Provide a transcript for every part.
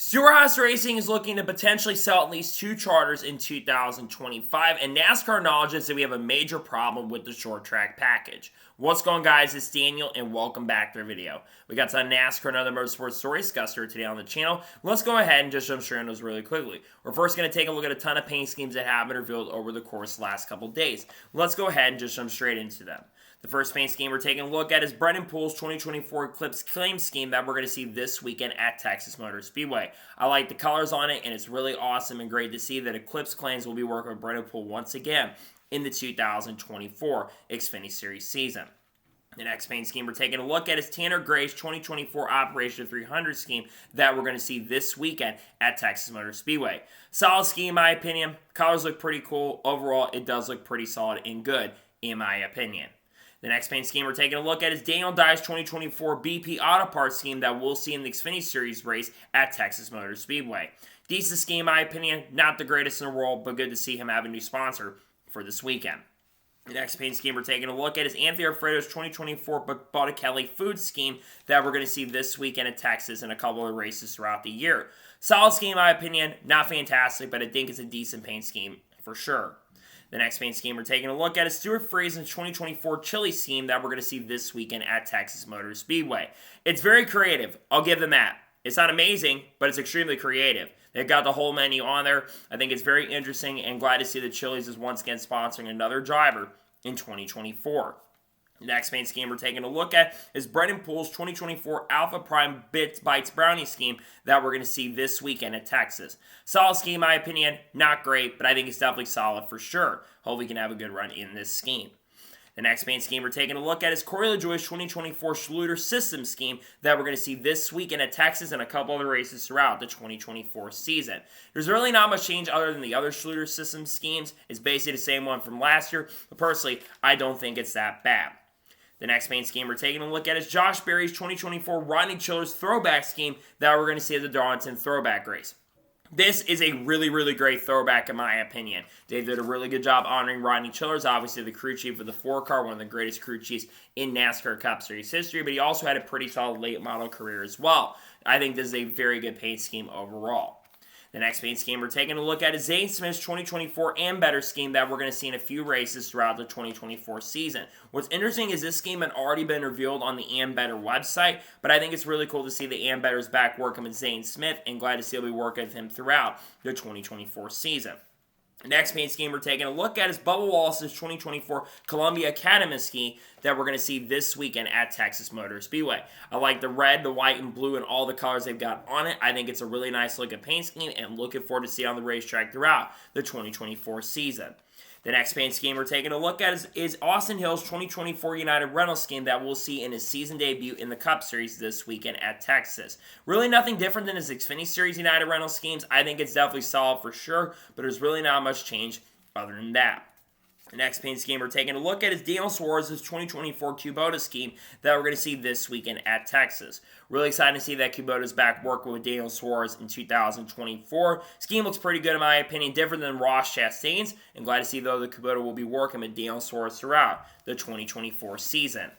Stewart-Haas Racing is looking to potentially sell at least 2 charters in 2025, and NASCAR acknowledges that we have a major problem with the short track package. What's going on, guys? It's Daniel, and welcome back to the video. We got some NASCAR and other motorsports stories discussed here today on the channel. Let's go ahead and just jump straight on those really quickly. We're first going to take a look at a ton of paint schemes that have been revealed over the course of the last couple days. Let's go ahead and just jump straight into them. The first paint scheme we're taking a look at is Brendan Poole's 2024 Eclipse Claim Scheme that we're going to see this weekend at Texas Motor Speedway. I like the colors on it, and it's really awesome and great to see that Eclipse Claims will be working with Brendan Poole once again in the 2024 Xfinity Series season. The next paint scheme we're taking a look at is Tanner Gray's 2024 Operation 300 scheme that we're going to see this weekend at Texas Motor Speedway. Solid scheme, in my opinion. Colors look pretty cool. Overall, it does look pretty solid and good, in my opinion. The next paint scheme we're taking a look at is Daniel Dye's 2024 BP Auto Parts scheme that we'll see in the Xfinity Series race at Texas Motor Speedway. Decent scheme, in my opinion. Not the greatest in the world, but good to see him have a new sponsor for this weekend. The next paint scheme we're taking a look at is Anthony Alfredo's 2024 Botticelli Food scheme that we're going to see this weekend at Texas and a couple of races throughout the year. Solid scheme, in my opinion. Not fantastic, but I think it's a decent paint scheme for sure. The next paint scheme we're taking a look at is Stuart Friesen's 2024 Chili scheme that we're going to see this weekend at Texas Motor Speedway. It's very creative. I'll give them that. It's not amazing, but it's extremely creative. They've got the whole menu on there. I think it's very interesting and glad to see that Chili's is once again sponsoring another driver in 2024. The next paint scheme we're taking a look at is Brendan Poole's 2024 Alpha Prime Bites Brownie scheme that we're going to see this weekend at Texas. Solid scheme, in my opinion. Not great, but I think it's definitely solid for sure. Hope we can have a good run in this scheme. The next paint scheme we're taking a look at is Corey LaJoie's 2024 Schluter System scheme that we're going to see this weekend at Texas and a couple other races throughout the 2024 season. There's really not much change other than the other Schluter System schemes. It's basically the same one from last year, but personally, I don't think it's that bad. The next paint scheme we're taking a look at is Josh Berry's 2024 Rodney Childers Throwback scheme that we're going to see at the Darlington Throwback Race. This is a really, really great throwback in my opinion. They did a really good job honoring Rodney Childers, obviously the crew chief of the 4-car, one of the greatest crew chiefs in NASCAR Cup Series history, but he also had a pretty solid late model career as well. I think this is a very good paint scheme overall. The next paint scheme we're taking a look at is Zane Smith's 2024 and Better scheme that we're going to see in a few races throughout the 2024 season. What's interesting is this scheme had already been revealed on the Better website, but I think it's really cool to see the Better's back working with Zane Smith and glad to see he'll be working with him throughout the 2024 season. The next paint scheme we're taking a look at is Bubba Wallace's 2024 Columbia Academy scheme that we're going to see this weekend at Texas Motor Speedway. I like the red, the white, and blue, and all the colors they've got on it. I think it's a really nice looking paint scheme and looking forward to see it on the racetrack throughout the 2024 season. The next paint scheme we're taking a look at is Austin Hill's 2024 United Rentals scheme that we'll see in his season debut in the Cup Series this weekend at Texas. Really nothing different than his Xfinity Series United Rentals schemes. I think it's definitely solid for sure, but there's really not much change other than that. The next paint scheme we're taking a look at is Daniel Suarez's 2024 Kubota scheme that we're going to see this weekend at Texas. Really excited to see that Kubota's back working with Daniel Suarez in 2024. Scheme looks pretty good in my opinion, different than Ross Chastain's, and glad to see though the Kubota will be working with Daniel Suarez throughout the 2024 season.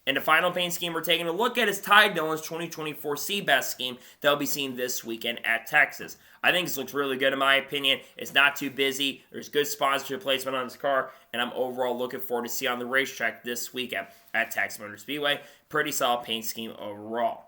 And the final paint scheme we're taking a look at is Ty Dillon's 2024 Seabest scheme that will be seen this weekend at Texas. I think this looks really good in my opinion. It's not too busy. There's good sponsorship placement on this car, and I'm overall looking forward to see on the racetrack this weekend at Texas Motor Speedway. Pretty solid paint scheme overall.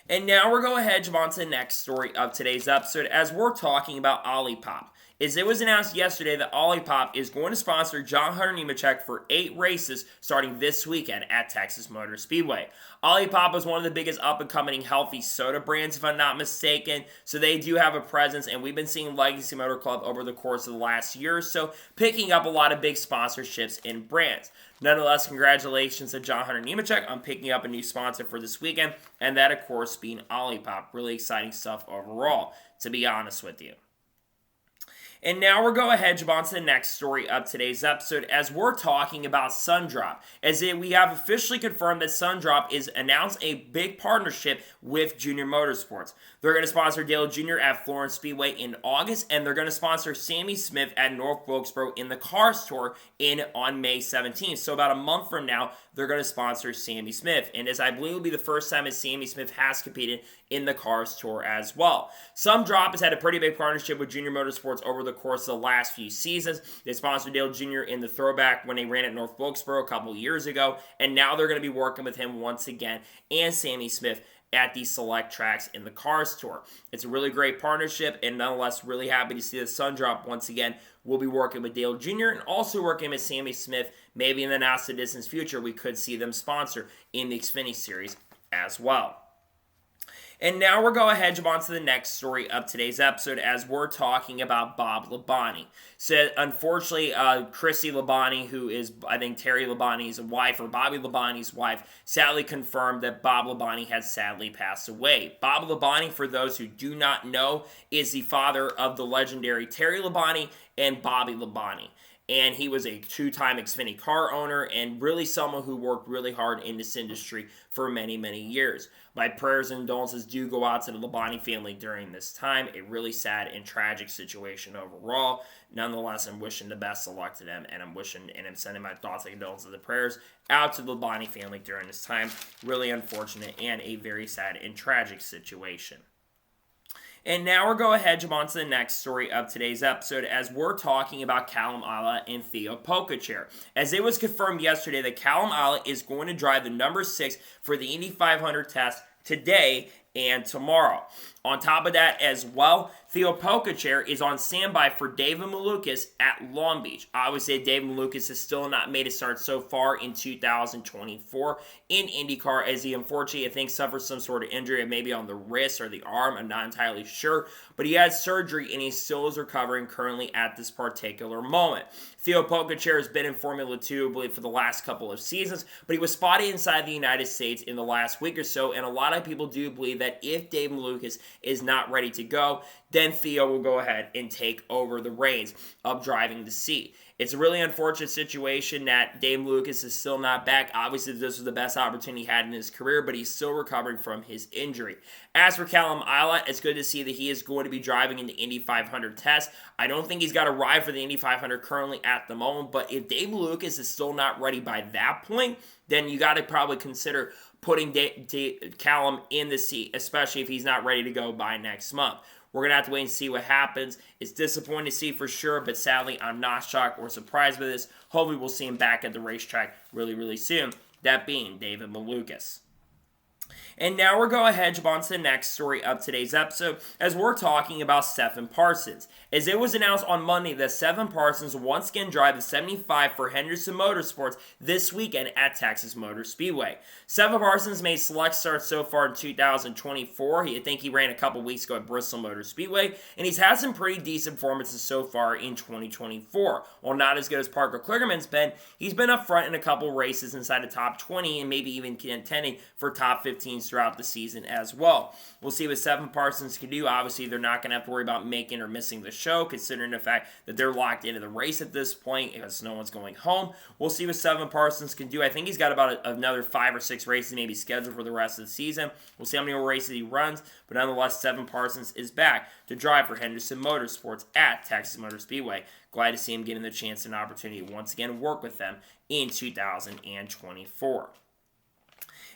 And now we're going to head on to the next story of today's episode as we're talking about Olipop. It was announced yesterday that Olipop is going to sponsor Hunter Nemechek for 8 races starting this weekend at Texas Motor Speedway. Olipop is one of the biggest up-and-coming healthy soda brands, if I'm not mistaken, so they do have a presence, and we've been seeing Legacy Motor Club over the course of the last year or so picking up a lot of big sponsorships in brands. Nonetheless, congratulations to Hunter Nemechek on picking up a new sponsor for this weekend, and that, of course, being Olipop. Really exciting stuff overall, to be honest with you. And now we're going ahead, jump on to the next story of today's episode as we're talking about SunDrop. We have officially confirmed that SunDrop is announced a big partnership with Junior Motorsports. They're going to sponsor Dale Jr. at Florence Speedway in August, and they're going to sponsor Sammy Smith at North Wilkesboro in the Cars Tour on May 17th. So about a month from now, they're going to sponsor Sammy Smith. And as I believe will be the first time that Sammy Smith has competed in the Cars Tour as well. SunDrop has had a pretty big partnership with Junior Motorsports over the course of the last few seasons. They sponsored Dale Jr. in the throwback when they ran at North Wilkesboro a couple years ago, and now they're going to be working with him once again and Sammy Smith at these select tracks in the Cars Tour. It's a really great partnership, and nonetheless really happy to see that SunDrop once again will be working with Dale Jr. and also working with Sammy Smith. Maybe in the not so distant future we could see them sponsor in the Xfinity Series as well. And now we're going ahead, jump on to the next story of today's episode as we're talking about Bob Labonte. So, unfortunately, Chrissy Labonte, who is, I think, Terry Labonte's wife, or Bobby Labonte's wife, sadly confirmed that Bob Labonte has sadly passed away. Bob Labonte, for those who do not know, is the father of the legendary Terry Labonte and Bobby Labonte. And he was a two-time Xfinity car owner and really someone who worked really hard in this industry for many, many years. My prayers and condolences do go out to the Labonte family during this time. A really sad and tragic situation overall. Nonetheless, I'm wishing the best of luck to them, and I'm sending my thoughts and condolences and prayers out to the Labonte family during this time. Really unfortunate and a very sad and tragic situation. And now we're going ahead, jump on to the next story of today's episode as we're talking about Callum Ilott and Theo Pogačar. As it was confirmed yesterday that Callum Ilott is going to drive the number 6 for the Indy 500 test today and tomorrow. On top of that as well, Theo Pogačar is on standby for David Malukas at Long Beach. Obviously, David Malukas has still not made a start so far in 2024 in IndyCar, as he unfortunately, I think, suffered some sort of injury, maybe on the wrist or the arm. I'm not entirely sure, but he had surgery and he still is recovering currently at this particular moment. Theo Pogačar has been in Formula 2, I believe, for the last couple of seasons, but he was spotted inside the United States in the last week or so, and a lot of people do believe that if Dave Malukas is not ready to go, then Theo will go ahead and take over the reins of driving the seat. It's a really unfortunate situation that Dave Malukas is still not back. Obviously, this was the best opportunity he had in his career, but he's still recovering from his injury. As for Callum Ilott, it's good to see that he is going to be driving in the Indy 500 test. I don't think he's got a ride for the Indy 500 currently at the moment, but if Dave Malukas is still not ready by that point, then you got to probably consider putting Callum in the seat, especially if he's not ready to go by next month. We're going to have to wait and see what happens. It's disappointing to see for sure, but sadly, I'm not shocked or surprised by this. Hopefully, we'll see him back at the racetrack really, really soon. That being David Malukas. And now we're going ahead, jump on to the next story of today's episode as we're talking about Stephan Parsons. As it was announced on Monday that Stephan Parsons will once again drive the 75 for Henderson Motorsports this weekend at Texas Motor Speedway. Stephan Parsons made select starts so far in 2024. I think he ran a couple weeks ago at Bristol Motor Speedway, and he's had some pretty decent performances so far in 2024. While not as good as Parker Kligerman's been, he's been up front in a couple races inside the top 20 and maybe even contending for top 15 throughout the season as well. We'll see what Stephan Parsons can do. Obviously, they're not going to have to worry about making or missing the show, considering the fact that they're locked into the race at this point because no one's going home. We'll see what Stephan Parsons can do. I think he's got about another 5 or 6 races maybe scheduled for the rest of the season. We'll see how many more races he runs, but nonetheless, Stephan Parsons is back to drive for Henderson Motorsports at Texas Motor Speedway. Glad to see him getting the chance and opportunity to once again work with them in 2024.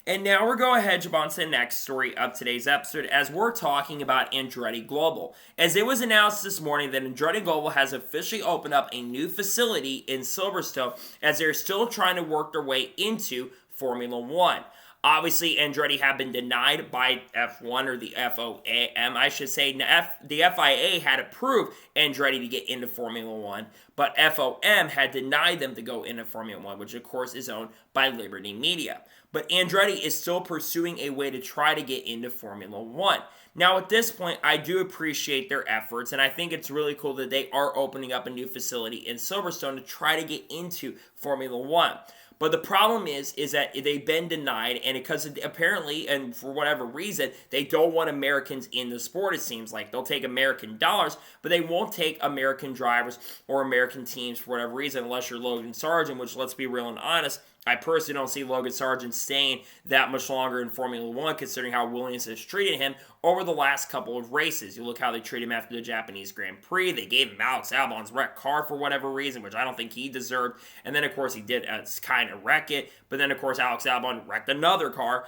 And now we're going ahead, jump on to the next story of today's episode as we're talking about Andretti Global. As it was announced this morning that Andretti Global has officially opened up a new facility in Silverstone as they're still trying to work their way into Formula 1. Obviously, Andretti have been denied by F1 or the FOM. I should say the FIA had approved Andretti to get into Formula 1, but FOM had denied them to go into Formula 1, which of course is owned by Liberty Media. But Andretti is still pursuing a way to try to get into Formula 1. Now, at this point, I do appreciate their efforts, and I think it's really cool that they are opening up a new facility in Silverstone to try to get into Formula 1. But the problem is that they've been denied, and because apparently, and for whatever reason, they don't want Americans in the sport, it seems like. They'll take American dollars, but they won't take American drivers or American teams for whatever reason, unless you're Logan Sargent, which, let's be real and honest, I personally don't see Logan Sargent staying that much longer in Formula One, considering how Williams has treated him over the last couple of races. You look how they treated him after the Japanese Grand Prix. They gave him Alex Albon's wrecked car for whatever reason, which I don't think he deserved. And then, of course, he did kind of wreck it. But then, of course, Alex Albon wrecked another car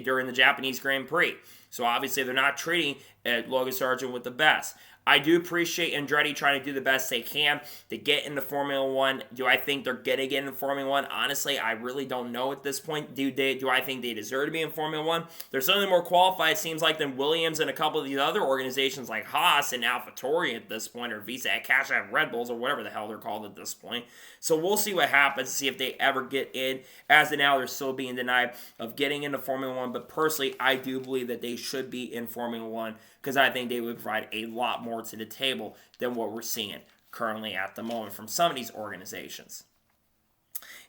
during the Japanese Grand Prix. So obviously, they're not treating Logan Sargent with the best. I do appreciate Andretti trying to do the best they can to get into Formula One. Do I think they're going to get into Formula One? Honestly, I really don't know at this point. Do I think they deserve to be in Formula One? They're certainly more qualified, it seems like, than Williams and a couple of these other organizations like Haas and AlphaTauri at this point, or Visa Cash App Red Bulls, or whatever the hell they're called at this point. So we'll see what happens, see if they ever get in. As of now, they're still being denied of getting into Formula One, but personally, I do believe that they should be in Formula One, because I think they would provide a lot more to the table than what we're seeing currently at the moment from some of these organizations.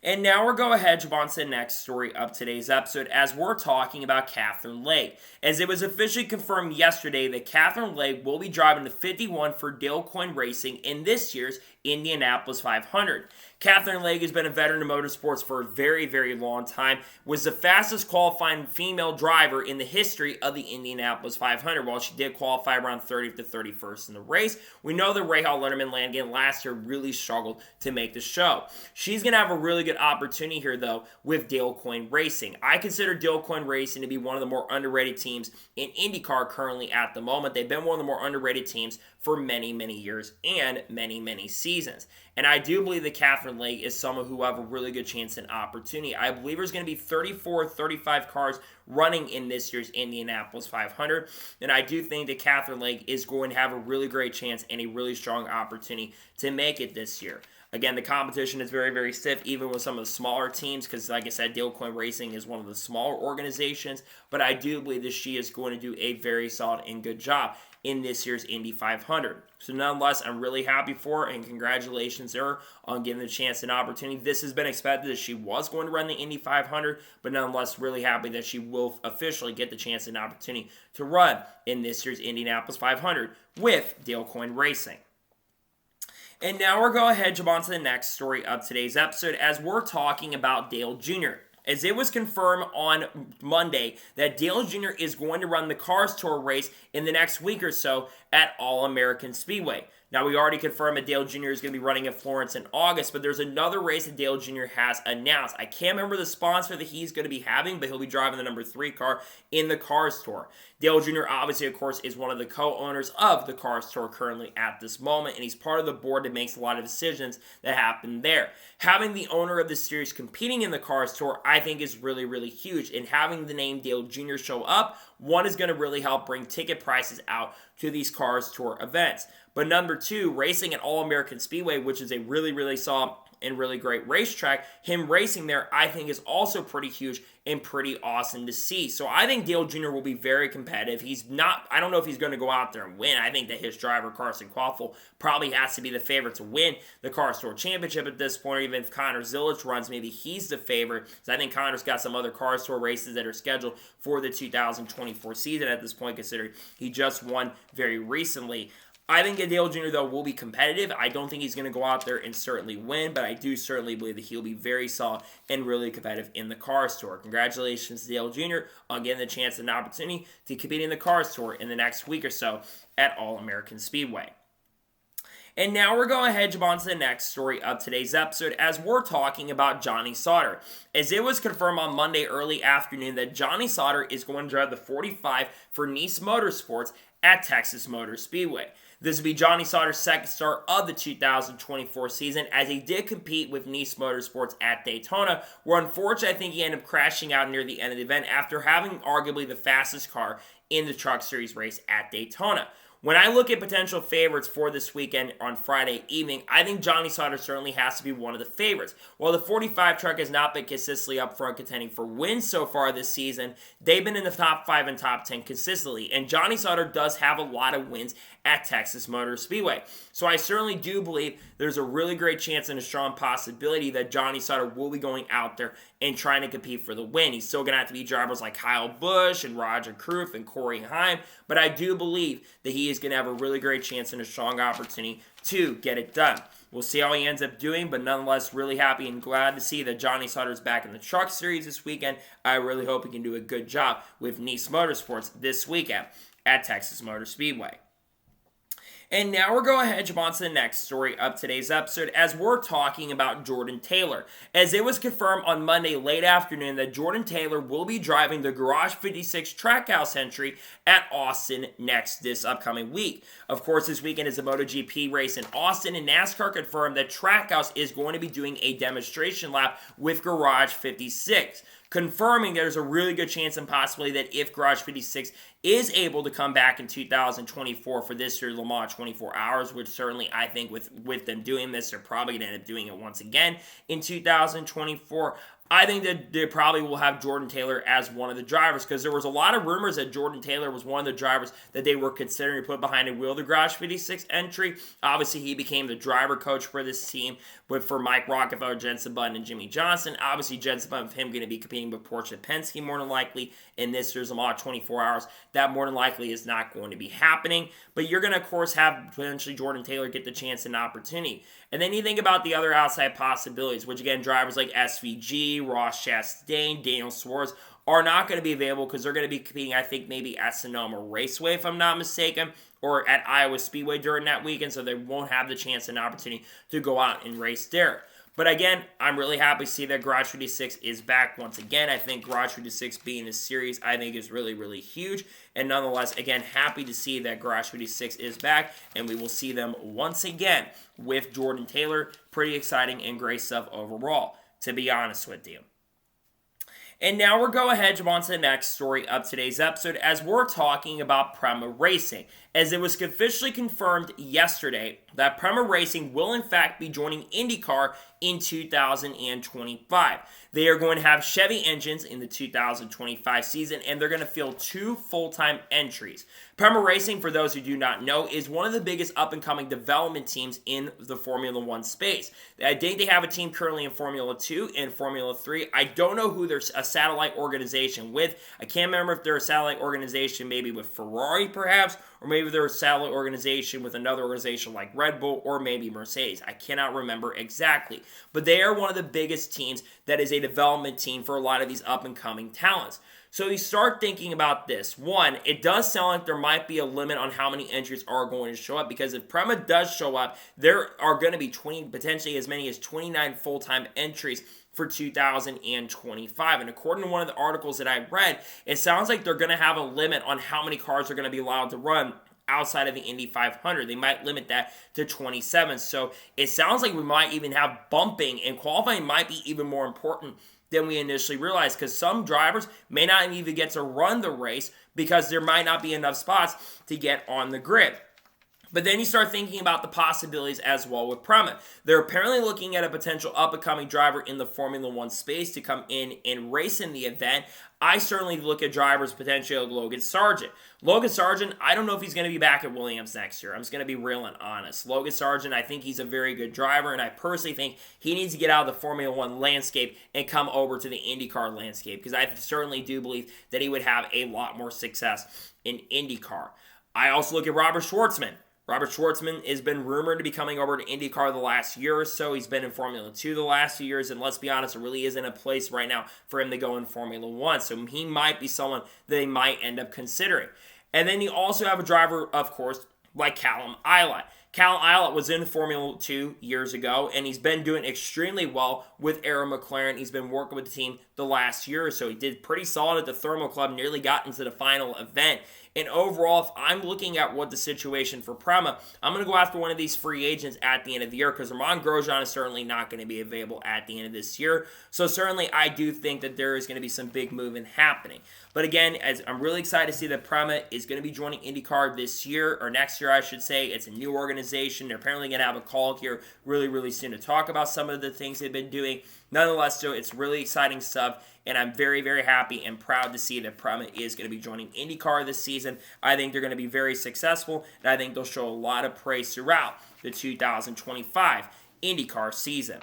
And now we'll go ahead and jump on to the next story of today's episode, as we're talking about Katherine Legge. As it was officially confirmed yesterday that Katherine Legge will be driving the 51 for Dale Coyne Racing in this year's Indianapolis 500. Katherine Legge has been a veteran of motorsports for a very, very long time, was the fastest qualifying female driver in the history of the Indianapolis 500. While she did qualify around 30th to 31st in the race, we know that Rahal Letterman last year really struggled to make the show. She's going to have a really good opportunity here, though, with Dale Coyne Racing. I consider Dale Coyne Racing to be one of the more underrated teams in IndyCar currently at the moment. They've been one of the more underrated teams for many, many years and many, many seasons. And I do believe that Katherine Legge is someone who will have a really good chance and opportunity. I believe there's going to be 34, 35 cars running in this year's Indianapolis 500. And I do think that Katherine Legge is going to have a really great chance and a really strong opportunity to make it this year. Again, the competition is very, very stiff, even with some of the smaller teams, because, like I said, Dale Coyne Racing is one of the smaller organizations. But I do believe that she is going to do a very solid and good job in this year's Indy 500. So nonetheless, I'm really happy for her, and congratulations to her on getting the chance and opportunity. This has been expected that she was going to run the Indy 500, but nonetheless, really happy that she will officially get the chance and opportunity to run in this year's Indianapolis 500 with Dale Coyne Racing. And now we're going to go ahead and jump on to the next story of today's episode, as we're talking about Dale Jr. As it was confirmed on Monday that Dale Jr. is going to run the Cars Tour race in the next week or so at All-American Speedway. Now, we already confirmed that Dale Jr. is going to be running at Florence in August, but there's another race that Dale Jr. has announced. I can't remember the sponsor that he's going to be having, but he'll be driving the number 3 car in the Cars Tour. Dale Jr., obviously, of course, is one of the co-owners of the Cars Tour currently at this moment, and he's part of the board that makes a lot of decisions that happen there. Having the owner of the series competing in the Cars Tour, I think, is really, really huge, and having the name Dale Jr. show up, one, is going to really help bring ticket prices out to these Cars Tour events. But number 2, racing at All-American Speedway, which is a really, really solid and really great racetrack, him racing there, I think, is also pretty huge and pretty awesome to see. So I think Dale Jr. will be very competitive. I don't know if he's going to go out there and win. I think that his driver, Carson Quaffle, probably has to be the favorite to win the Cars Tour Championship at this point. Or even if Connor Zilic runs, maybe he's the favorite. So I think Connor's got some other Cars Tour races that are scheduled for the 2024 season at this point, considering he just won very recently. I think Dale Jr., though, will be competitive. I don't think he's going to go out there and certainly win, but I do certainly believe that he'll be very solid and really competitive in the Cars Tour. Congratulations to Dale Jr. on getting the chance and opportunity to compete in the Cars Tour in the next week or so at All-American Speedway. And now we're going ahead and jump on to the next story of today's episode, as we're talking about Johnny Sauter. As it was confirmed on Monday early afternoon that Johnny Sauter is going to drive the 45 for Nice Motorsports at Texas Motor Speedway. This will be Johnny Sauter's second start of the 2024 season, as he did compete with Nice Motorsports at Daytona, where unfortunately I think he ended up crashing out near the end of the event after having arguably the fastest car in the Truck Series race at Daytona. When I look at potential favorites for this weekend on Friday evening, I think Johnny Sauter certainly has to be one of the favorites. While the 45 truck has not been consistently up front contending for wins so far this season, they've been in the top 5 and top 10 consistently, and Johnny Sauter does have a lot of wins at Texas Motor Speedway. So I certainly do believe there's a really great chance and a strong possibility that Johnny Sauter will be going out there and trying to compete for the win. He's still going to have to beat drivers like Kyle Busch and Roger Kroof and Corey Heim, but I do believe that he is going to have a really great chance and a strong opportunity to get it done. We'll see how he ends up doing, but nonetheless, really happy and glad to see that Johnny Sauter is back in the Truck Series this weekend. I really hope he can do a good job with Nice Motorsports this weekend at Texas Motor Speedway. And now we're going to jump on to the next story of today's episode as we're talking about Jordan Taylor. As it was confirmed on Monday late afternoon that Jordan Taylor will be driving the Garage 56 Trackhouse entry at Austin this upcoming week. Of course, this weekend is a MotoGP race in Austin, and NASCAR confirmed that Trackhouse is going to be doing a demonstration lap with Garage 56. Confirming there's a really good chance and possibility that if Garage 56 is able to come back in 2024 for this year's Le Mans 24 Hours, which certainly I think with them doing this, they're probably going to end up doing it once again in 2024. I think that they probably will have Jordan Taylor as one of the drivers because there was a lot of rumors that Jordan Taylor was one of the drivers that they were considering to put behind a wheel the Garage 56 entry. Obviously, he became the driver coach for this team, but for Mike Rockefeller, Jenson Button, and Jimmy Johnson. Obviously, Jenson Button, with him going to be competing with Porsche Penske more than likely in this year's Le Mans 24 Hours. That more than likely is not going to be happening, but you're going to, of course, have potentially Jordan Taylor get the chance and opportunity. And then you think about the other outside possibilities, which again, drivers like SVG, Ross Chastain, Daniel Suarez are not going to be available because they're going to be competing, I think, maybe at Sonoma Raceway, if I'm not mistaken, or at Iowa Speedway during that weekend, so they won't have the chance and opportunity to go out and race there. But again, I'm really happy to see that Garage 56 is back once again. I think Garage 56 being a series, I think is really, really huge. And nonetheless, again, happy to see that Garage 56 is back, and we will see them once again with Jordan Taylor. Pretty exciting and great stuff overall, to be honest with you. And now we're going ahead to on to the next story of today's episode as we're talking about Prema Racing. As it was officially confirmed yesterday that Prema Racing will in fact be joining IndyCar in 2025. They are going to have Chevy engines in the 2025 season, and they're going to field 2 full-time entries. Prema Racing, for those who do not know, is one of the biggest up-and-coming development teams in the Formula 1 space. I think they have a team currently in Formula 2 and Formula 3. I don't know who they're a satellite organization with. I can't remember if they're a satellite organization maybe with Ferrari perhaps, or maybe they're a satellite organization with another organization like Red Bull or maybe Mercedes. I cannot remember exactly. But they are one of the biggest teams that is a development team for a lot of these up-and-coming talents. So you start thinking about this. One, it does sound like there might be a limit on how many entries are going to show up, because if Prema does show up, there are going to be potentially as many as 29 full-time entries for 2025. And according to one of the articles that I read, it sounds like they're going to have a limit on how many cars are going to be allowed to run outside of the Indy 500. They might limit that to 27. So it sounds like we might even have bumping, and qualifying might be even more important than we initially realized, because some drivers may not even get to run the race because there might not be enough spots to get on the grid. But then you start thinking about the possibilities as well with Prema. They're apparently looking at a potential up-and-coming driver in the Formula 1 space to come in and race in the event. I certainly look at drivers potentially like Logan Sargent. Logan Sargent, I don't know if he's going to be back at Williams next year. I'm just going to be real and honest. Logan Sargent, I think he's a very good driver, and I personally think he needs to get out of the Formula 1 landscape and come over to the IndyCar landscape, because I certainly do believe that he would have a lot more success in IndyCar. I also look at Robert Schwartzman. Robert Schwartzman has been rumored to be coming over to IndyCar the last year or so. He's been in Formula 2 the last few years, and let's be honest, it really isn't a place right now for him to go in Formula 1. So he might be someone that they might end up considering. And then you also have a driver, of course, like Callum Ilott. Callum Ilott was in Formula 2 years ago, and he's been doing extremely well with Arrow McLaren. He's been working with the team the last year or so. He did pretty solid at the Thermal Club, nearly got into the final event. And overall, if I'm looking at what the situation for Prema, I'm going to go after one of these free agents at the end of the year because Romain Grosjean is certainly not going to be available at the end of this year. So certainly I do think that there is going to be some big movement happening. But again, as I'm really excited to see that Prema is going to be joining IndyCar this year, or next year I should say. It's a new organization. They're apparently going to have a call here really soon to talk about some of the things they've been doing. Nonetheless, though, it's really exciting stuff, and I'm very happy and proud to see that Prema is going to be joining IndyCar this season. I think they're going to be very successful, and I think they'll show a lot of praise throughout the 2025 IndyCar season.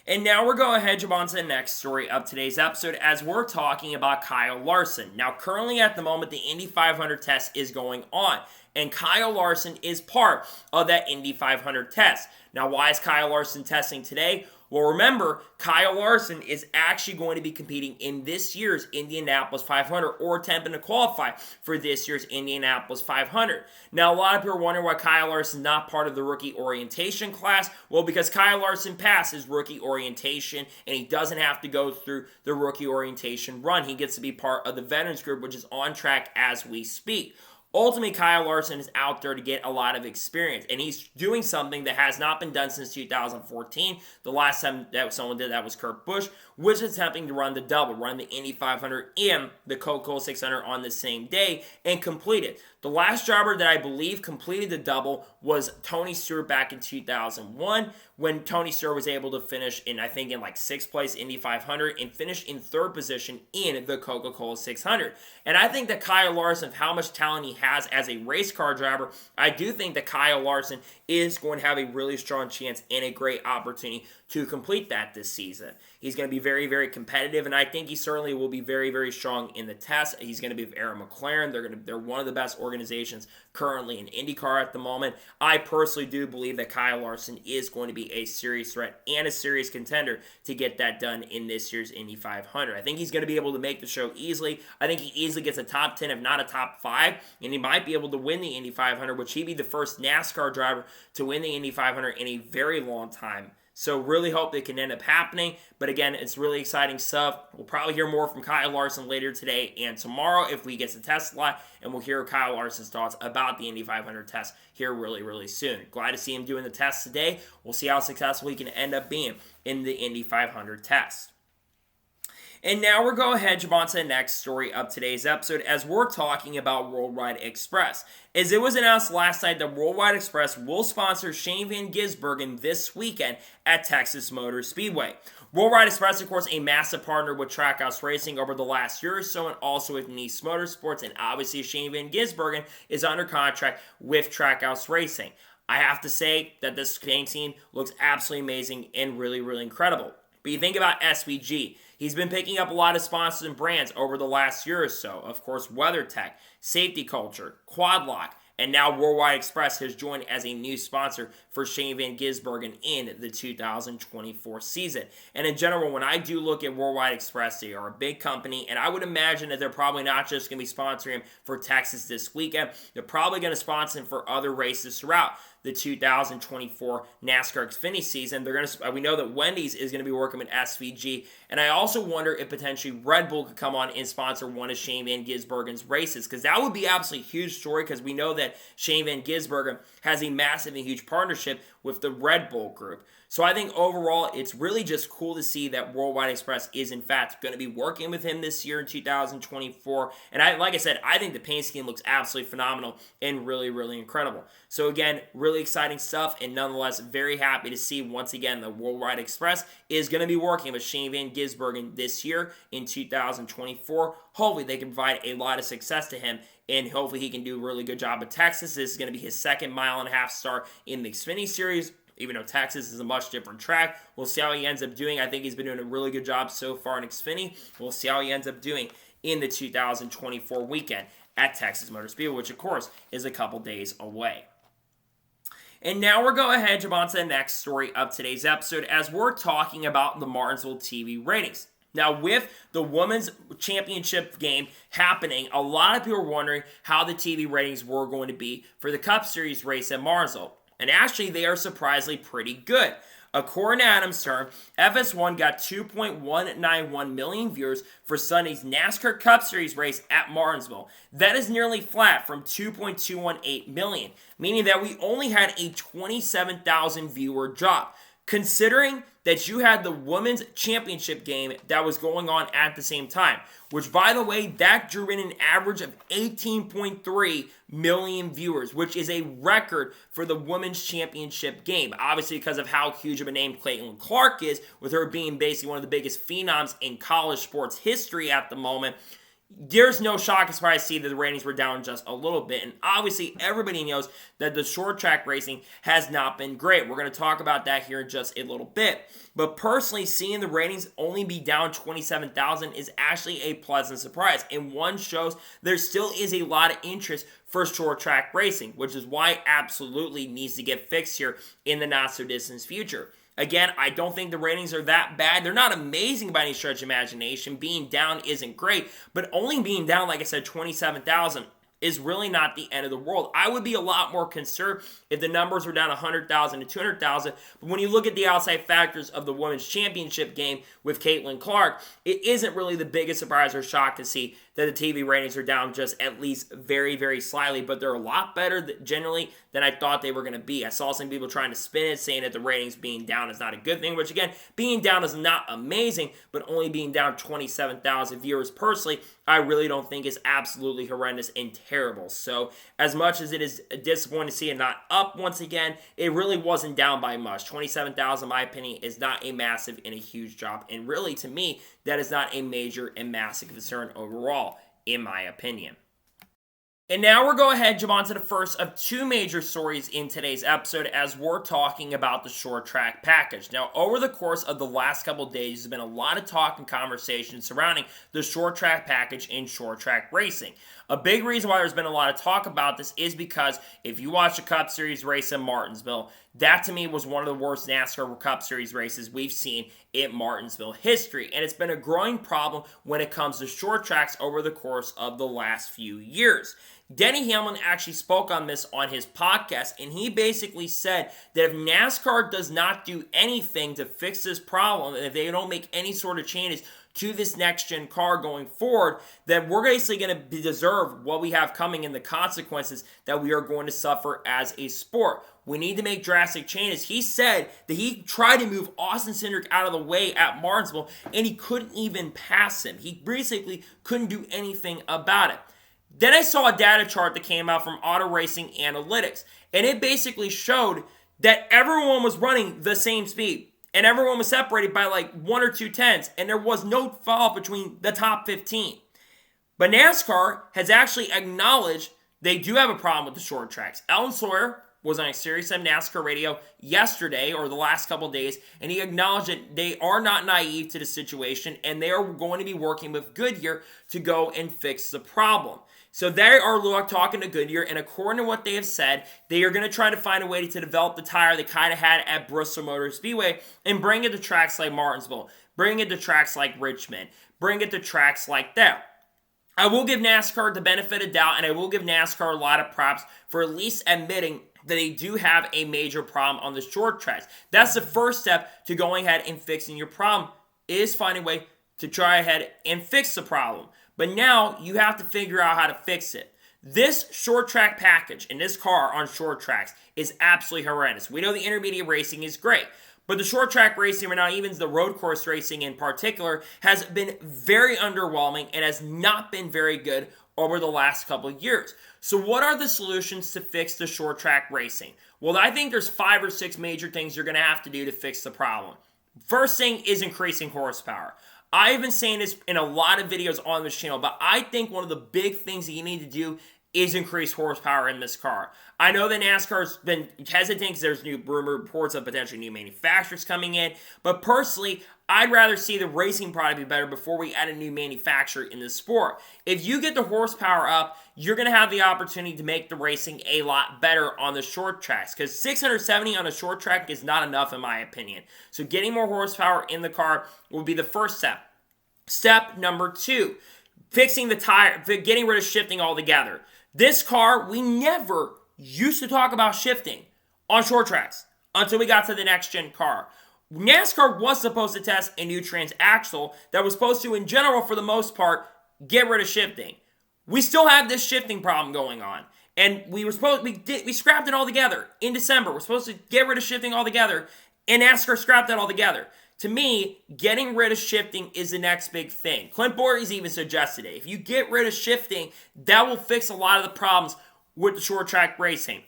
And now we're going to jump on to the next story of today's episode as we're talking about Kyle Larson. Now, currently at the moment, the Indy 500 test is going on, and Kyle Larson is part of that Indy 500 test. Now, why is Kyle Larson testing today? Well, remember, Kyle Larson is actually going to be competing in this year's Indianapolis 500 or attempting to qualify for this year's Indianapolis 500. Now, a lot of people are wondering why Kyle Larson is not part of the rookie orientation class. Well, because Kyle Larson passed his rookie orientation and he doesn't have to go through the rookie orientation run. He gets to be part of the veterans group, which is on track as we speak. Ultimately, Kyle Larson is out there to get a lot of experience, and he's doing something that has not been done since 2014. The last time that someone did that was Kurt Busch, which is attempting to run the double, run the Indy 500 and the Coca-Cola 600 on the same day, and complete it. The last driver that I believe completed the double was Tony Stewart back in 2001, when Tony Stewart was able to finish in, I think, in like 6th place Indy 500 and finished in 3rd position in the Coca-Cola 600. And I think that Kyle Larson, how much talent he has as a race car driver, I do think that Kyle Larson is going to have a really strong chance and a great opportunity to complete that this season. He's going to be very competitive, and I think he certainly will be very strong in the test. He's going to be with Aaron McLaren. They're one of the best organizations currently in IndyCar at the moment. I personally do believe that Kyle Larson is going to be a serious threat and a serious contender to get that done in this year's Indy 500. I think he's going to be able to make the show easily. I think he easily gets a top 10, if not a top 5, and he might be able to win the Indy 500, which he'd be the first NASCAR driver to win the Indy 500 in a very long time. So really hope it can end up happening. But again, it's really exciting stuff. We'll probably hear more from Kyle Larson later today and tomorrow if we get to test a lot. And we'll hear Kyle Larson's thoughts about the Indy 500 test here really soon. Glad to see him doing the test today. We'll see how successful he can end up being in the Indy 500 test. And now we're going to jump on to the next story of today's episode as we're talking about Worldwide Express. As it was announced last night that Worldwide Express will sponsor Shane Van Gisbergen this weekend at Texas Motor Speedway. Worldwide Express, of course, a massive partner with Trackhouse Racing over the last year or so, and also with Nice Motorsports, and obviously Shane Van Gisbergen is under contract with Trackhouse Racing. I have to say that this team looks absolutely amazing and really incredible. But you think about SVG. He's been picking up a lot of sponsors and brands over the last year or so. Of course, WeatherTech, Safety Culture, Quadlock, and now Worldwide Express has joined as a new sponsor for Shane Van Gisbergen in the 2024 season. And in general, when I do look at Worldwide Express, they are a big company, and I would imagine that they're probably not just going to be sponsoring him for Texas this weekend. They're probably going to sponsor him for other races throughout the 2024 NASCAR Xfinity season. We know that Wendy's is going to be working with SVG, and I also wonder if potentially Red Bull could come on and sponsor one of Shane Van Gisbergen's races, because that would be absolutely a huge story, because we know that Shane Van Gisbergen has a massive and huge partnership with the Red Bull group. So I think overall, it's really just cool to see that Worldwide Express is in fact going to be working with him this year in 2024. And like I said, I think the paint scheme looks absolutely phenomenal and really incredible. So again, really exciting stuff, and nonetheless, very happy to see once again that Worldwide Express is going to be working with Shane Van Gisbergen this year in 2024. Hopefully they can provide a lot of success to him, and hopefully he can do a really good job at Texas. This is going to be his second mile-and-a-half start in the Xfinity Series. Even though Texas is a much different track, we'll see how he ends up doing. I think he's been doing a really good job so far in Xfinity. We'll see how he ends up doing in the 2024 weekend at Texas Motor Speedway, which of course is a couple days away. And now we're going to jump on to the next story of today's episode as we're talking about the Martinsville TV ratings. Now, with the Women's Championship game happening, a lot of people are wondering how the TV ratings were going to be for the Cup Series race at Martinsville. And actually, they are surprisingly pretty good. According to Adam's term, FS1 got 2.191 million viewers for Sunday's NASCAR Cup Series race at Martinsville. That is nearly flat from 2.218 million, meaning that we only had a 27,000 viewer drop. Considering that you had the women's championship game that was going on at the same time, which, by the way, that drew in an average of 18.3 million viewers, which is a record for the women's championship game. Obviously, because of how huge of a name Caitlin Clark is, with her being basically one of the biggest phenoms in college sports history at the moment. There's no shock as far as I see that the ratings were down just a little bit. And obviously, everybody knows that the short track racing has not been great. We're going to talk about that here in just a little bit. But personally, seeing the ratings only be down 27,000 is actually a pleasant surprise. And one shows there still is a lot of interest for short track racing, which is why it absolutely needs to get fixed here in the not so distant future. Again, I don't think the ratings are that bad. They're not amazing by any stretch of imagination. Being down isn't great, but only being down, like I said, 27,000 is really not the end of the world. I would be a lot more concerned if the numbers were down 100,000 to 200,000. But when you look at the outside factors of the women's championship game with Caitlin Clark, it isn't really the biggest surprise or shock to see that the TV ratings are down just at least very, very slightly. But they're a lot better generally than I thought they were going to be. I saw some people trying to spin it, saying that the ratings being down is not a good thing, which again, being down is not amazing, but only being down 27,000 viewers personally, I really don't think is absolutely horrendous and terrible. So as much as it is disappointing to see it not up once again, it really wasn't down by much. 27,000, in my opinion, is not a massive and a huge drop. And really, to me, that is not a major and massive concern overall, in my opinion. And now we're going ahead and jump on to the first of two major stories in today's episode as we're talking about the short track package. Now, over the course of the last couple of days, there's been a lot of talk and conversation surrounding the short track package in short track racing. A big reason why there's been a lot of talk about this is because if you watch the Cup Series race in Martinsville, that to me was one of the worst NASCAR Cup Series races we've seen in Martinsville history. And it's been a growing problem when it comes to short tracks over the course of the last few years. Denny Hamlin actually spoke on this on his podcast, and he basically said that if NASCAR does not do anything to fix this problem, and if they don't make any sort of changes to this next-gen car going forward, then we're basically going to deserve what we have coming in the consequences that we are going to suffer as a sport. We need to make drastic changes. He said that he tried to move Austin Cindric out of the way at Martinsville, and he couldn't even pass him. He basically couldn't do anything about it. Then I saw a data chart that came out from Auto Racing Analytics, and it basically showed that everyone was running the same speed, and everyone was separated by like 1 or 2 tenths, and there was no fall between the top 15. But NASCAR has actually acknowledged they do have a problem with the short tracks. Alan Sawyer was on a Sirius 7 NASCAR radio yesterday, or the last couple of days, and he acknowledged that they are not naive to the situation, and they are going to be working with Goodyear to go and fix the problem. So they are talking to Goodyear, and according to what they have said, they are going to try to find a way to develop the tire they kind of had at Bristol Motor Speedway and bring it to tracks like Martinsville, bring it to tracks like Richmond, bring it to tracks like that. I will give NASCAR the benefit of doubt, and I will give NASCAR a lot of props for at least admitting that they do have a major problem on the short tracks. That's the first step to going ahead and fixing your problem, is finding a way to try ahead and fix the problem. But now you have to figure out how to fix it. This short track package in this car on short tracks is absolutely horrendous. We know the intermediate racing is great, but the short track racing, or not even the road course racing in particular, has been very underwhelming and has not been very good over the last couple of years. So what are the solutions to fix the short track racing? Well, I think there's 5 or 6 major things you're going to have to do to fix the problem. First thing is increasing horsepower. I've been saying this in a lot of videos on this channel, but I think one of the big things that you need to do is increase horsepower in this car. I know that NASCAR's been hesitant because there's new rumor reports of potentially new manufacturers coming in, but personally, I'd rather see the racing product be better before we add a new manufacturer in the sport. If you get the horsepower up, you're going to have the opportunity to make the racing a lot better on the short tracks, because 670 on a short track is not enough in my opinion. So getting more horsepower in the car will be the first step. Step number 2, fixing the tire, getting rid of shifting altogether. This car, we never used to talk about shifting on short tracks until we got to the next-gen car. NASCAR was supposed to test a new transaxle that was supposed to, in general, for the most part, get rid of shifting. We still have this shifting problem going on. And we scrapped it all together in December. We're supposed to get rid of shifting altogether, and NASCAR scrapped that all together. To me, getting rid of shifting is the next big thing. Clint Bowyer's even suggested it. If you get rid of shifting, that will fix a lot of the problems with the short track racing.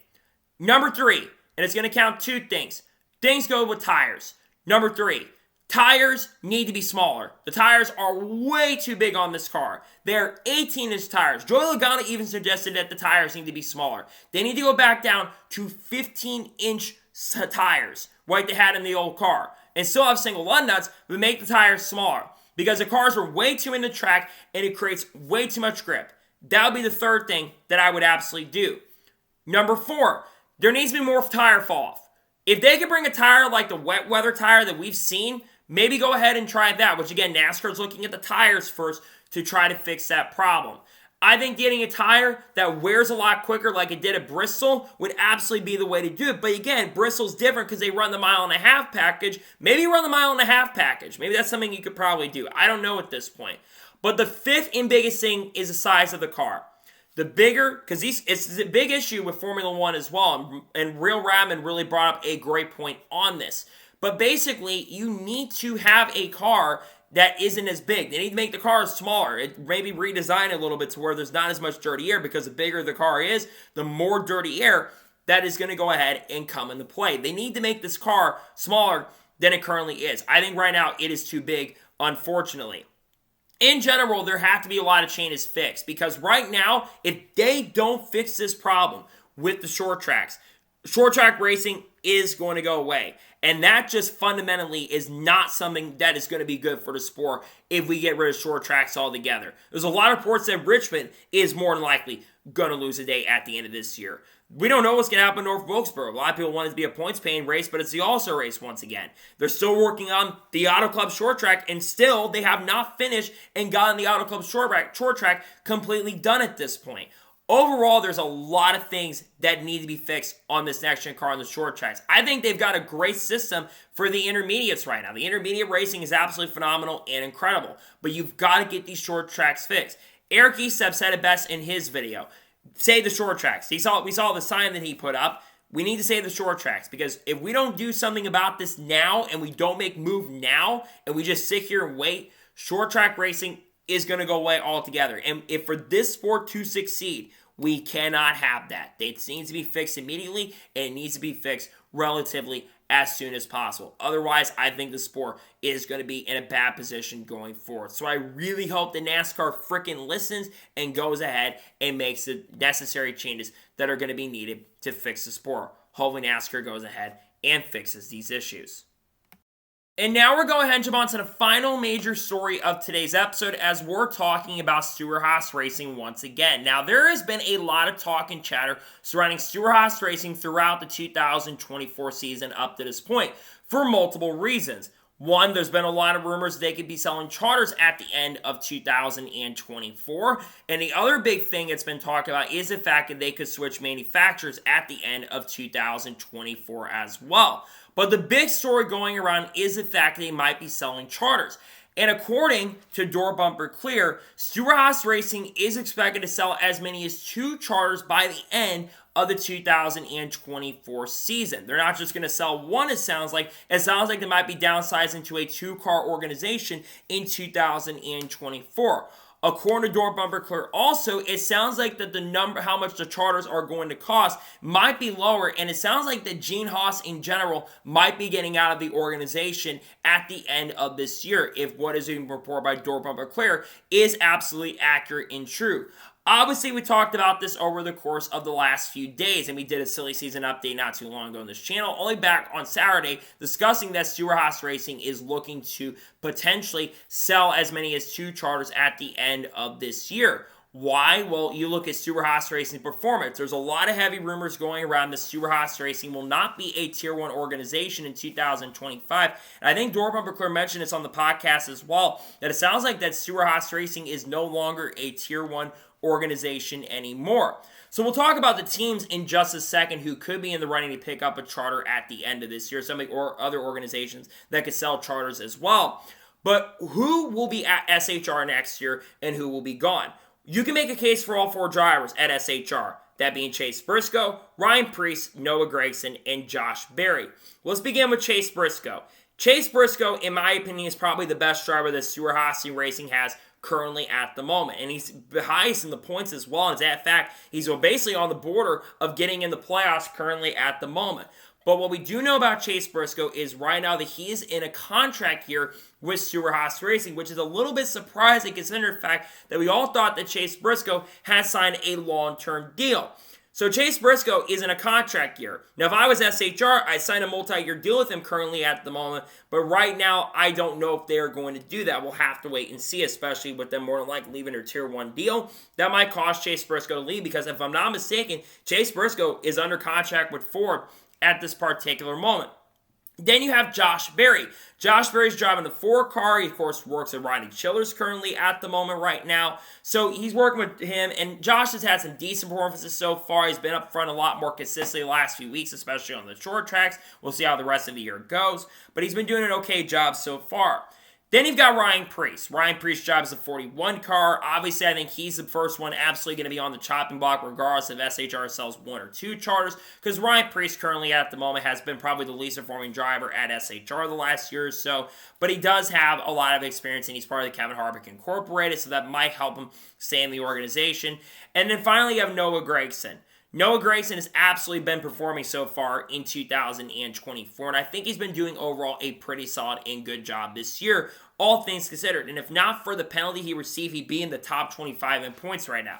Number 3, and it's going to count 2 things. Things go with tires. Number 3, tires need to be smaller. The tires are way too big on this car. They're 18-inch tires. Joey Logano even suggested that the tires need to be smaller. They need to go back down to 15-inch tires, like they had in the old car, and still have single lug nuts, but make the tires smaller, because the cars are way too in the track, and it creates way too much grip. That would be the third thing that I would absolutely do. Number 4, there needs to be more tire fall off. If they could bring a tire like the wet weather tire that we've seen, maybe go ahead and try that, which again, NASCAR's looking at the tires first to try to fix that problem. I think getting a tire that wears a lot quicker like it did at Bristol would absolutely be the way to do it. But again, Bristol's different because they run the mile-and-a-half package. Maybe run the mile-and-a-half package. Maybe that's something you could probably do. I don't know at this point. But the 5th and biggest thing is the size of the car. The bigger, because it's a big issue with Formula 1 as well, and Real Radman really brought up a great point on this. But basically, you need to have a car that isn't as big. They need to make the cars smaller. Maybe redesign it a little bit to where there's not as much dirty air, because the bigger the car is, the more dirty air that is going to go ahead and come into play. They need to make this car smaller than it currently is. I think right now it is too big, unfortunately. In general, there have to be a lot of changes fixed, because right now, if they don't fix this problem with the short tracks, short track racing is going to go away. And that just fundamentally is not something that is going to be good for the sport if we get rid of short tracks altogether. There's a lot of reports that Richmond is more than likely going to lose a day at the end of this year. We don't know what's going to happen in North Wilkesboro. A lot of people want it to be a points-paying race, but it's the All-Star race once again. They're still working on the Auto Club short track, and still they have not finished and gotten the Auto Club short track completely done at this point. Overall, there's a lot of things that need to be fixed on this next-gen car on the short tracks. I think they've got a great system for the intermediates right now. The intermediate racing is absolutely phenomenal and incredible, but you've got to get these short tracks fixed. Eric Eastep said it best in his video. Save the short tracks. We saw the sign that he put up. We need to save the short tracks, because if we don't do something about this now and we don't make move now and we just sit here and wait, short track racing is going to go away altogether. And if for this sport to succeed, we cannot have that. It needs to be fixed immediately, and it needs to be fixed relatively as soon as possible. Otherwise, I think the sport is going to be in a bad position going forward. So I really hope that NASCAR freaking listens and goes ahead and makes the necessary changes that are going to be needed to fix the sport. Hopefully NASCAR goes ahead and fixes these issues. And now we're going ahead and jump on to the final major story of today's episode, as we're talking about Stewart-Haas Racing once again. Now, there has been a lot of talk and chatter surrounding Stewart-Haas Racing throughout the 2024 season up to this point for multiple reasons. One, there's been a lot of rumors they could be selling charters at the end of 2024. And the other big thing that's been talked about is the fact that they could switch manufacturers at the end of 2024 as well. But the big story going around is the fact that they might be selling charters. And according to Door Bumper Clear, Stewart-Haas Racing is expected to sell as many as 2 charters by the end of the 2024 season. They're not just going to sell one, it sounds like. It sounds like they might be downsizing to a 2-car organization in 2024. According to Door Bumper Clear also, it sounds like that the number, how much the charters are going to cost, might be lower, and it sounds like that Gene Haas in general might be getting out of the organization at the end of this year, if what is being reported by Door Bumper Clear is absolutely accurate and true. Obviously, we talked about this over the course of the last few days, and we did a silly season update not too long ago on this channel, only back on Saturday, discussing that Stewart-Haas Racing is looking to potentially sell as many as 2 charters at the end of this year. Why? Well, you look at Stewart-Haas Racing performance. There's a lot of heavy rumors going around that Stewart-Haas Racing will not be a Tier 1 organization in 2025. And I think Door Bumper Clear mentioned this on the podcast as well, that it sounds like that Stewart-Haas Racing is no longer a Tier 1 organization anymore. So we'll talk about the teams in just a second who could be in the running to pick up a charter at the end of this year, some or other organizations that could sell charters as well. But who will be at SHR next year and who will be gone? You can make a case for all 4 drivers at SHR, that being Chase Briscoe, Ryan Preece, Noah Gragson, and Josh Berry. Let's begin with Chase Briscoe. Chase Briscoe, in my opinion, is probably the best driver that Stewart-Haas Racing has currently at the moment. And he's the highest in the points as well. And that fact, he's basically on the border of getting in the playoffs currently at the moment. But what we do know about Chase Briscoe is right now that he is in a contract year with Stewart-Haas Racing, which is a little bit surprising considering the fact that we all thought that Chase Briscoe had signed a long-term deal. So Chase Briscoe is in a contract year. Now, if I was SHR, I'd sign a multi-year deal with him currently at the moment. But right now, I don't know if they're going to do that. We'll have to wait and see, especially with them more than likely leaving their Tier 1 deal. That might cost Chase Briscoe to leave because if I'm not mistaken, Chase Briscoe is under contract with Ford at this particular moment. Then you have Josh Berry. Josh Berry's driving the 4 car. He, of course, works at Ronnie Childers currently at the moment right now. So he's working with him, and Josh has had some decent performances so far. He's been up front a lot more consistently the last few weeks, especially on the short tracks. We'll see how the rest of the year goes. But he's been doing an okay job so far. Then you've got Ryan Preece. Ryan Preece drives the 41 car. Obviously, I think he's the first one absolutely going to be on the chopping block regardless if SHR sells 1 or 2 charters, because Ryan Preece currently at the moment has been probably the least performing driver at SHR the last year or so, but he does have a lot of experience and he's part of the Kevin Harvick Incorporated, so that might help him stay in the organization. And then finally, you have Noah Gragson. Noah Gragson has absolutely been performing so far in 2024, and I think he's been doing overall a pretty solid and good job this year, all things considered. And if not for the penalty he received, he'd be in the top 25 in points right now.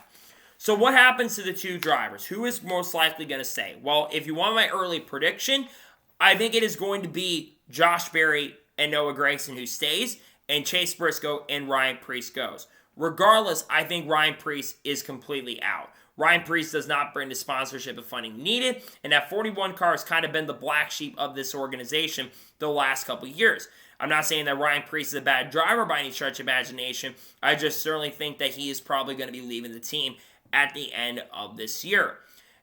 So what happens to the 2 drivers? Who is most likely going to stay? Well, if you want my early prediction, I think it is going to be Josh Berry and Noah Gragson who stays, and Chase Briscoe and Ryan Preece goes. Regardless, I think Ryan Preece is completely out. Ryan Preece does not bring the sponsorship and funding needed, and that 41 car has kind of been the black sheep of this organization the last couple of years. I'm not saying that Ryan Preece is a bad driver by any stretch of imagination. I just certainly think that he is probably going to be leaving the team at the end of this year.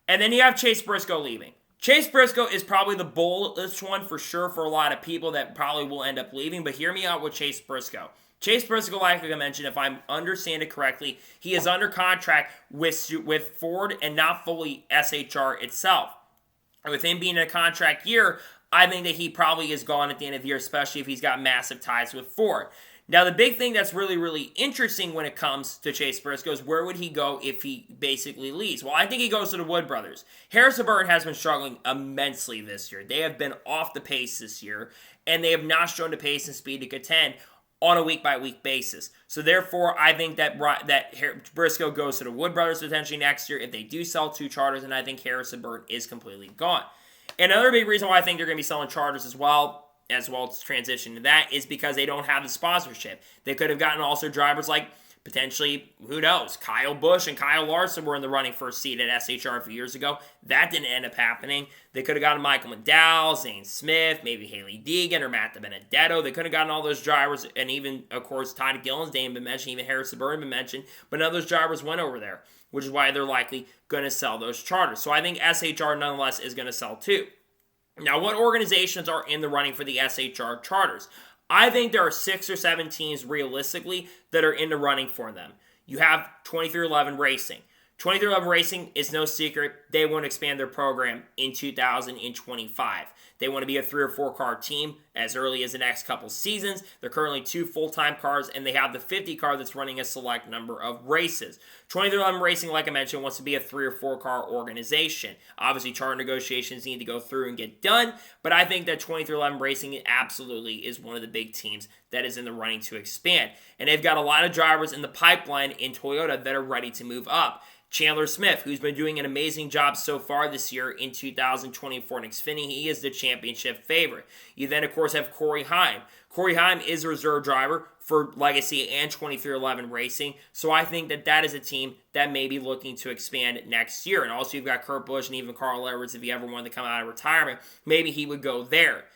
And then you have Chase Briscoe leaving. Chase Briscoe is probably the boldest one for sure for a lot of people that probably will end up leaving, but hear me out with Chase Briscoe. Chase Briscoe, like I mentioned, if I understand it correctly, he is under contract with Ford and not fully SHR itself. And with him being in a contract year, I think that he probably is gone at the end of the year, especially if he's got massive ties with Ford. Now, the big thing that's really, really interesting when it comes to Chase Briscoe is where would he go if he basically leaves? Well, I think he goes to the Wood Brothers. Harrison-Burton has been struggling immensely this year. They have been off the pace this year, and they have not shown the pace and speed to contend on a week-by-week basis. So therefore, I think that Briscoe goes to the Wood Brothers potentially next year if they do sell 2 charters, and I think Harrison-Burton is completely gone. And another big reason why I think they're going to be selling charters as well as transition to that, is because they don't have the sponsorship. They could have gotten also drivers like potentially, who knows, Kyle Busch and Kyle Larson were in the running for a seat at SHR a few years ago. That didn't end up happening. They could have gotten Michael McDowell, Zane Smith, maybe Haley Deegan or Matt DiBenedetto. They could have gotten all those drivers, and even, of course, Todd Gilliland's name been mentioned, even Harrison-Burton been mentioned, but none of those drivers went over there, which is why they're likely going to sell those charters. So I think SHR, nonetheless, is going to sell too. Now, what organizations are in the running for the SHR charters? I think there are 6 or 7 teams, realistically, that are in the running for them. You have 2311 Racing. 2311 Racing is no secret. They want to expand their program in 2025. They want to be a 3 or 4 car team as early as the next couple seasons. They're currently 2 full-time cars, and they have the 50 car that's running a select number of races. 2311 Racing, like I mentioned, wants to be a 3 or 4 car organization. Obviously, charter negotiations need to go through and get done, but I think that 2311 Racing absolutely is one of the big teams that is in the running to expand. And they've got a lot of drivers in the pipeline in Toyota that are ready to move up. Chandler Smith, who's been doing an amazing job so far this year in 2024 in Xfinity. He is the championship favorite. You then, of course, have Corey Heim. Corey Heim is a reserve driver for Legacy and 2311 Racing, so I think that that is a team that may be looking to expand next year. And also, you've got Kurt Busch and even Carl Edwards, if he ever wanted to come out of retirement, maybe he would go there.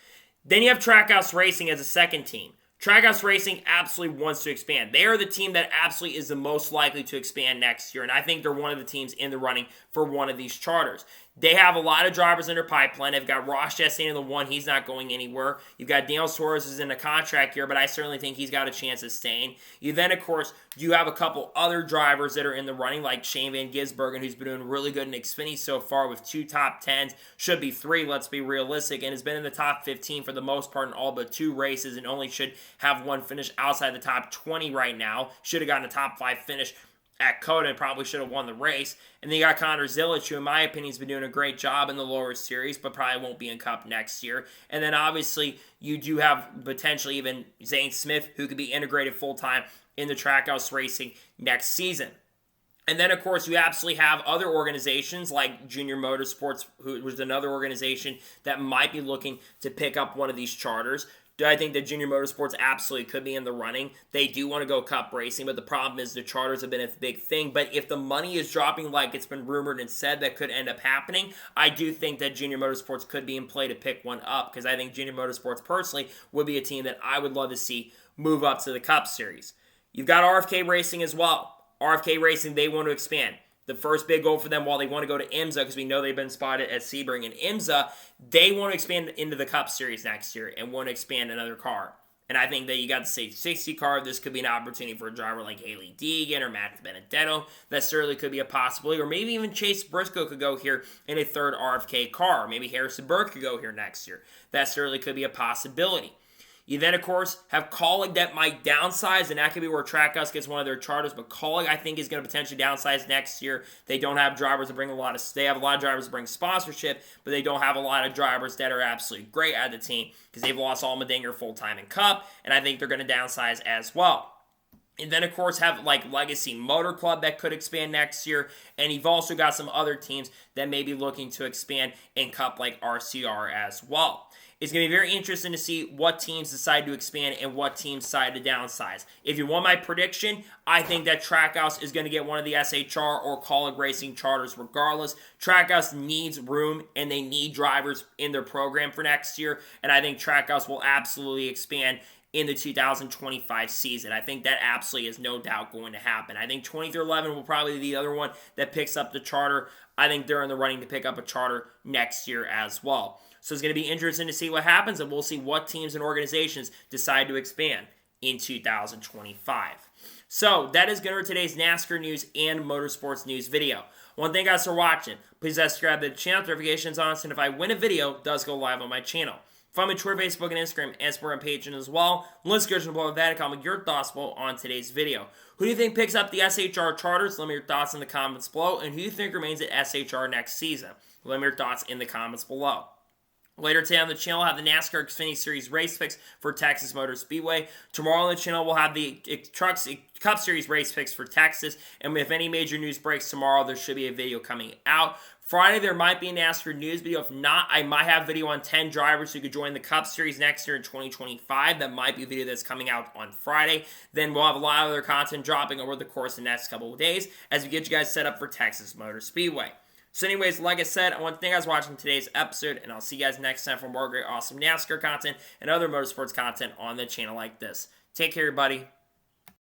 Then you have Trackhouse Racing as a second team. Trackhouse Racing absolutely wants to expand. They are the team that absolutely is the most likely to expand next year, and I think they're one of the teams in the running for one of these charters. They have a lot of drivers in their pipeline. They've got Ross Chastain in the one. He's not going anywhere. You've got Daniel Suarez who's in a contract here, but I certainly think he's got a chance of staying. You then, of course, you have a couple other drivers that are in the running, like Shane Van Gisbergen, who's been doing really good in Xfinity so far with 2 top 10s. Should be 3, let's be realistic, and has been in the top 15 for the most part in all but 2 races, and only should have 1 finish outside the top 20 right now. Should have gotten a top 5 finish at Coda and probably should have won the race. And then you got Connor Zilic, who in my opinion has been doing a great job in the lower series, but probably won't be in Cup next year. And then obviously you do have potentially even Zane Smith, who could be integrated full-time in the Trackhouse Racing next season. And then, of course, you absolutely have other organizations like Junior Motorsports, who was another organization that might be looking to pick up one of these charters. Do I think that Junior Motorsports absolutely could be in the running? They do want to go Cup racing, but the problem is the charters have been a big thing. But if the money is dropping like it's been rumored and said that could end up happening, I do think that Junior Motorsports could be in play to pick one up, because I think Junior Motorsports personally would be a team that I would love to see move up to the Cup Series. You've got RFK Racing as well. RFK Racing, they want to expand. The first big goal for them, while they want to go to IMSA, because we know they've been spotted at Sebring and IMSA, they want to expand into the Cup Series next year and want to expand another car. And I think that you got the Safe 60 car. This could be an opportunity for a driver like Haley Deegan or Matt Benedetto. That certainly could be a possibility. Or maybe even Chase Briscoe could go here in a third RFK car. Maybe Harrison Burke could go here next year. That certainly could be a possibility. You then, of course, have Colleague that might downsize, and that could be where Trackhouse gets one of their charters. But Colleague, I think, is going to potentially downsize next year. They don't have drivers to bring they have a lot of drivers to bring sponsorship, but they don't have a lot of drivers that are absolutely great at the team, because they've lost Allmendinger full-time in Cup, and I think they're going to downsize as well. And then, of course, have like Legacy Motor Club that could expand next year. And you've also got some other teams that may be looking to expand in Cup, like RCR as well. It's going to be very interesting to see what teams decide to expand and what teams decide to downsize. If you want my prediction, I think that Trackhouse is going to get one of the SHR or Colleague Racing charters regardless. Trackhouse needs room and they need drivers in their program for next year. And I think Trackhouse will absolutely expand in the 2025 season. I think that absolutely is no doubt going to happen. I think 2311 will probably be the other one that picks up the charter. I think they're in the running to pick up a charter next year as well. So it's going to be interesting to see what happens, and we'll see what teams and organizations decide to expand in 2025. So that is going to be today's NASCAR news and motorsports news video. One thing, guys, for watching, please subscribe to the channel, notifications on, and if I win a video, it does go live on my channel. Follow me on Twitter, Facebook, and Instagram, and support on Patreon as well. Links go below that, and comment your thoughts below on today's video. Who do you think picks up the SHR charters? Let me know your thoughts in the comments below. And who do you think remains at SHR next season? Let me know your thoughts in the comments below. Later today on the channel, I'll have the NASCAR Xfinity Series race picks for Texas Motor Speedway. Tomorrow on the channel, we'll have the Cup Series race picks for Texas. And if any major news breaks tomorrow, there should be a video coming out. Friday, there might be a NASCAR news video. If not, I might have a video on 10 drivers who could join the Cup Series next year in 2025. That might be a video that's coming out on Friday. Then we'll have a lot of other content dropping over the course of the next couple of days as we get you guys set up for Texas Motor Speedway. So anyways, like I said, I want to thank you guys for watching today's episode, and I'll see you guys next time for more great, awesome NASCAR content and other motorsports content on the channel like this. Take care, everybody.